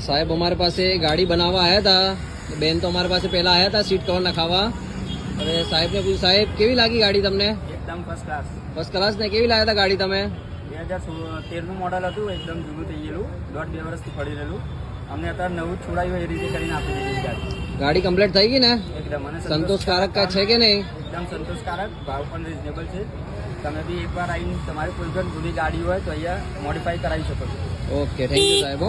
સાહેબ અમારી પાસે ગાડી બનાવવા આવ્યા હતા, બેન તો અમારી પાસે પહેલા આવ્યા હતા સીટ કવર નખાવા. હવે સાહેબને પૂછ્યું, સાહેબ કેવી લાગી ગાડી તમને? એકદમ ફર્સ્ટ ક્લાસ. ફર્સ્ટ ક્લાસ ને કેવી લાવ્યા હતા ગાડી તમે? 2013નું મોડલ હતું, એકદમ જૂનું થઈ ગયેલું, 1.5-2 વર્ષથી પડી રહેલું. અમને અત્યારે નવું જ છોડાયું એ રીતે કરીને આપી દીધી ગાડી. ગાડી કમ્પ્લીટ થઈ ગઈ ને? એકદમ અને સંતોષકારક કા છે કે નહીં? એકદમ સંતોષકારક, ભાવ પણ રિઝનેબલ છે. તમે બી એકવાર આવીને તમારી કોઈ પણ જૂની ગાડી હોય તો અહીંયા મોડિફાઈ કરાવી શકો છો. ઓકે, થેન્ક યુ સાહેબ.